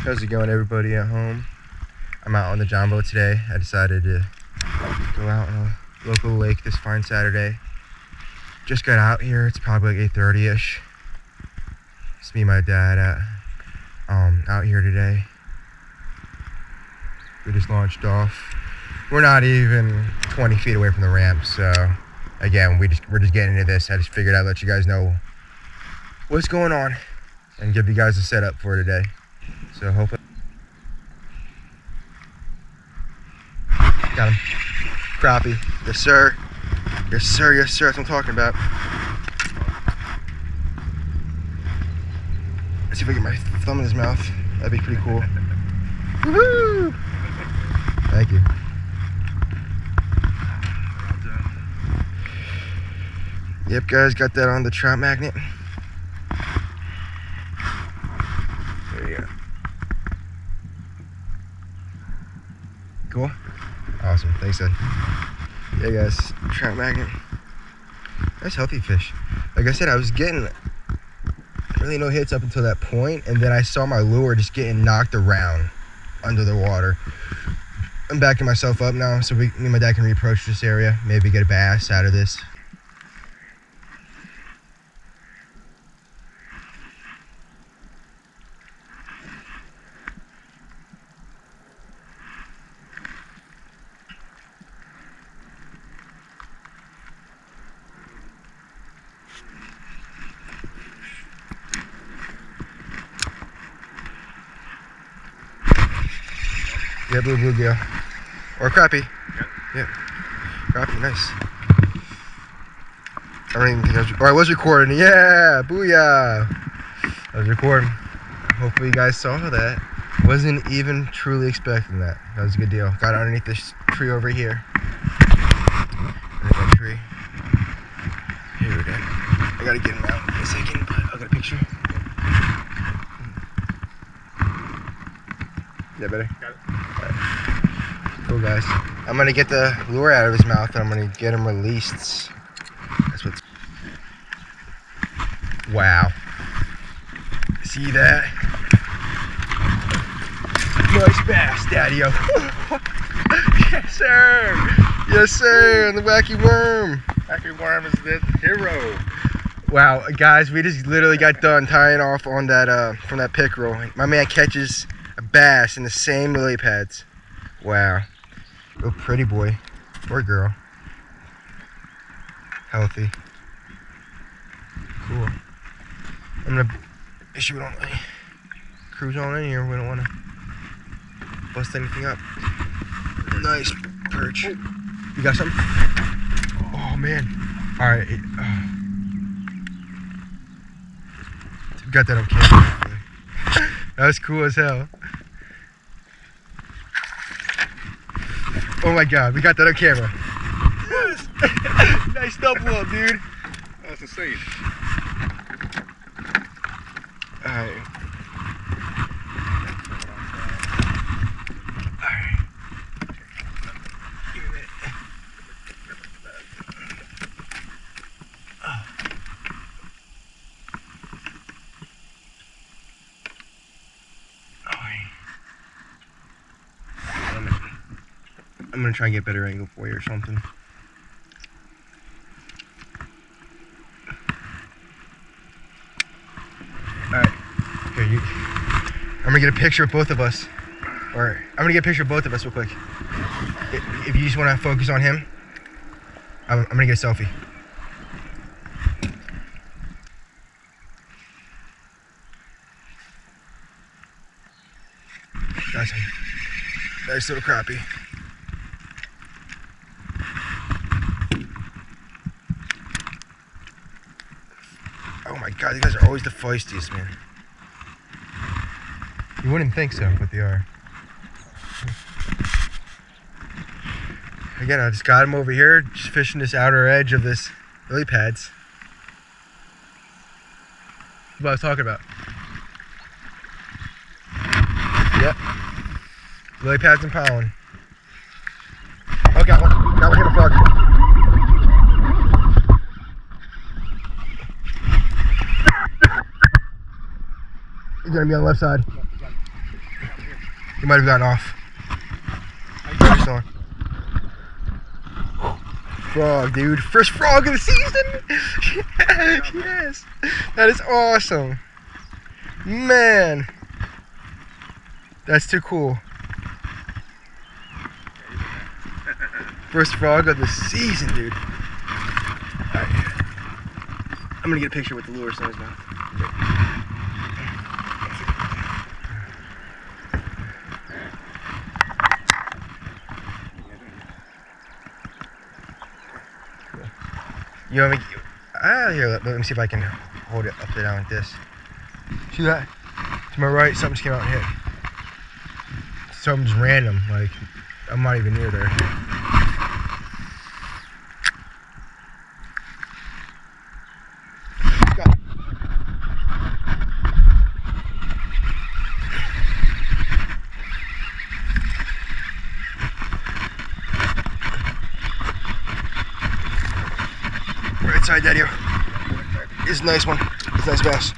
How's it going, everybody at home? I'm out on the John boat today. I decided to go out on a local lake this fine Saturday. Just got out here. It's probably like 8:30ish. It's me and my dad out here today. We just launched off. We're not even 20 feet away from the ramp, so again, we're just getting into this. I just figured I'd let you guys know what's going on and give you guys a setup for today. So hopefully, got him. Crappie. Yes, sir. Yes, sir. Yes, sir. That's what I'm talking about. Let's see if I get my thumb in his mouth. That'd be pretty cool. Woohoo! Thank you. Yep, guys, got that on the trout magnet. There you go. Cool. Awesome. Thanks, Ed. Yeah, guys, trout magnet. That's healthy fish. Like I said, I was getting really no hits up until that point, and then I saw my lure just getting knocked around under the water. I'm backing myself up now, so me and my dad can reapproach this area, maybe get a bass out of this. Yeah, blue bluegill. Or crappie. Yep. Yeah. Crappie, nice. I don't even think I was recording. Yeah, booyah. I was recording. Hopefully you guys saw that. Wasn't even truly expecting that. That was a good deal. Got it underneath this tree over here. Underneath that tree. Here we go. I gotta get him out in a second, but I'll get a picture. Yeah, better? Got it. Cool, guys. I'm gonna get the lure out of his mouth and I'm gonna get him released. That's what's. Wow. See that? Nice bass, Daddy-o. Yes, sir. Yes, sir. And the wacky worm. Wacky worm is the hero. Wow, guys, we just literally got done tying off on that from that pickerel. My man catches a bass in the same lily pads. Wow. Real pretty boy. Or girl. Healthy. Cool. I'm gonna make sure we don't cruise on in here. We don't want to bust anything up. Nice perch. You got something? Oh, man. Alright. Got that on camera. That was cool as hell. Oh my god, we got that on camera. Yes! Nice double up, dude. That's insane. Alright. I'm gonna try and get a better angle for you or something. Alright. Here, I'm gonna get a picture of both of us. Or, I'm gonna get a picture of both of us real quick. If you just wanna focus on him, I'm gonna get a selfie. Nice little crappie. Oh my god, these guys are always the feistiest, man. You wouldn't think so, but they are. Again, I just got him over here, just fishing this outer edge of this lily pads. That's what I was talking about. Yep. Lily pads and pollen. Oh, got one. Got one hit a frog. He's gonna be on the left side. He might have gotten off. Maybe snowing. Frog, dude. First frog of the season. Yes. That is awesome. Man. That's too cool. First frog of the season, dude. Alright. I'm gonna get a picture with the lure so his mouth. You want me? Here, let me see if I can hold it upside down like this. See that? To my right, something just came out and hit. Something just random, like I'm not even near there. Got it. Right side, Daddy. It's a nice one. It's a nice bass.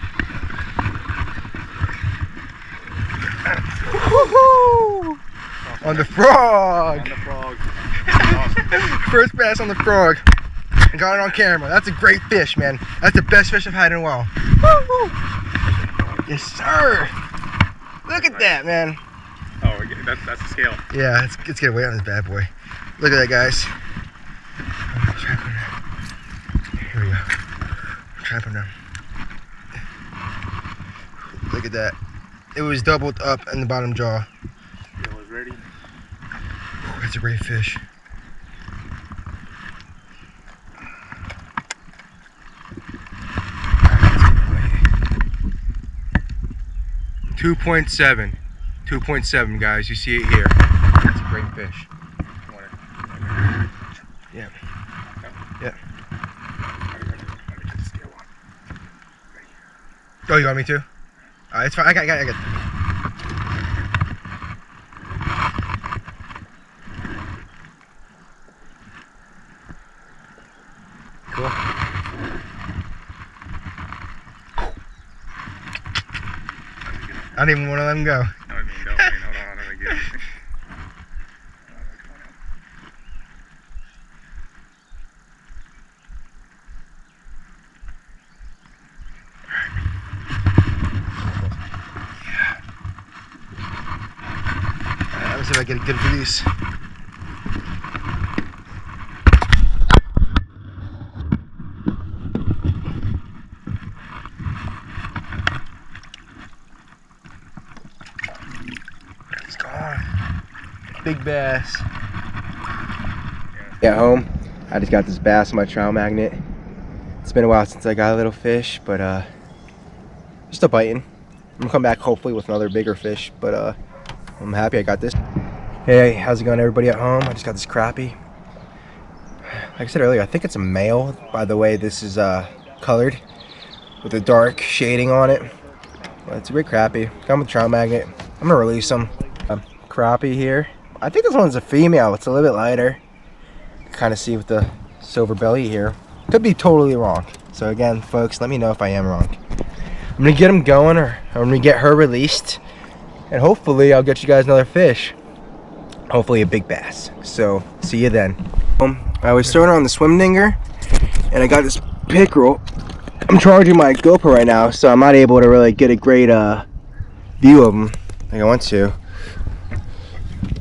Woohoo! On the frog! On the frog. First bass on the frog. I got it on camera. That's a great fish, man. That's the best fish I've had in a while. Woo-hoo! Yes, sir. Look at that, man. Oh, that's the scale. Yeah, let's get a weight on this bad boy. Look at that, guys. Here we go. Try to put him down. Look at that. It was doubled up in the bottom jaw. Scale is ready. That's a great fish. .7. 2.7, guys. You see it here. That's a great fish. Yeah. Yeah. Oh, you want me to? It's fine. I got it. Cool. I don't even want to let him go. No, I mean, don't. Hold on, let me get it. Let me see if I get a good release. He's gone. Big bass. At home, I just got this bass on my trout magnet. It's been a while since I got a little fish, but still biting. I'm gonna come back hopefully with another bigger fish, but I'm happy I got this. Hey, how's it going, everybody at home? I just got this crappie. Like I said earlier, I think it's a male. By the way, this is colored with a dark shading on it. But it's a great crappie. Come with trout magnet. I'm gonna release them. Crappie here. I think this one's a female. It's a little bit lighter. Kind of see with the silver belly here. Could be totally wrong. So again, folks, let me know if I am wrong. I'm gonna get them going, or I'm gonna get her released, and hopefully I'll get you guys another fish. Hopefully a big bass. So see you then. I was throwing on the swim dinger, and I got this pickerel. I'm charging my GoPro right now, so I'm not able to really get a great view of them like I want to.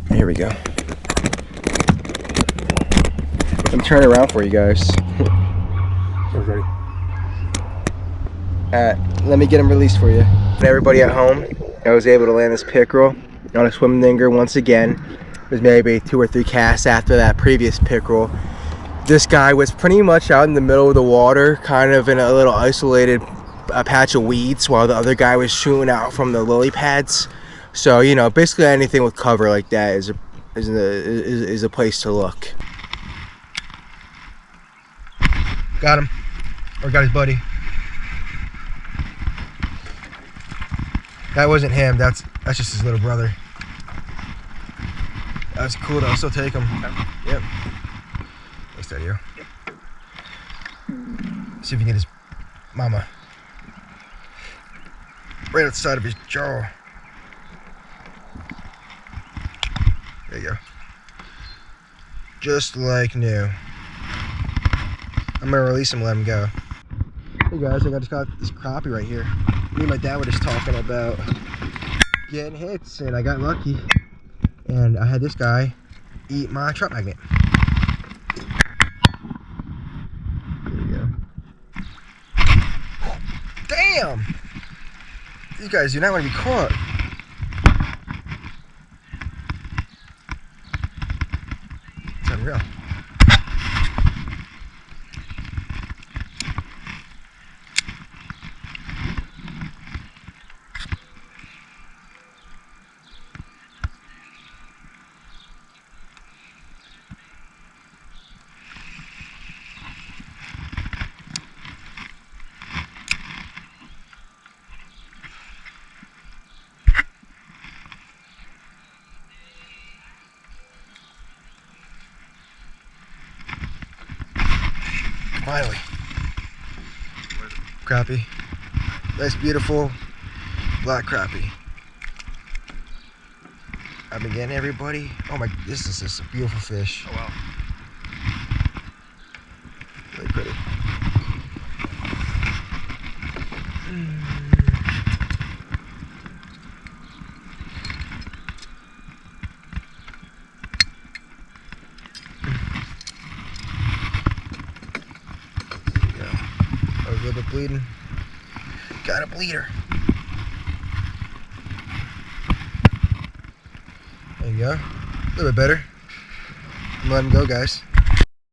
Here we go. I'm turning around for you guys. Ready. Let me get them released for you. Everybody at home, I was able to land this pickerel on a swim dinger once again. It was maybe 2 or 3 casts after that previous pickerel. This guy was pretty much out in the middle of the water, kind of in a little isolated patch of weeds, while the other guy was shooting out from the lily pads. So, you know, basically anything with cover like that is a place to look. Got him. Or got his buddy. That wasn't him. That's just his little brother. That's cool though. I'll still take him. Yep. Thanks, Daddy. Yep. See if you can get his mama. Right outside of his jaw. There you go. Just like new. I'm gonna release him and let him go. Hey guys, I just got this crappie right here. Me and my dad were just talking about getting hits, and I got lucky. And I had this guy eat my trap magnet. There you go. Damn! These guys do not want to be caught. It's unreal. Finally. Crappie. Nice, beautiful black crappie. I've been getting everybody. Oh my, this is just a beautiful fish. Oh wow. Really pretty. I was a little bit bleeding. Got a bleeder. There you go. A little bit better. I'm letting him go, guys.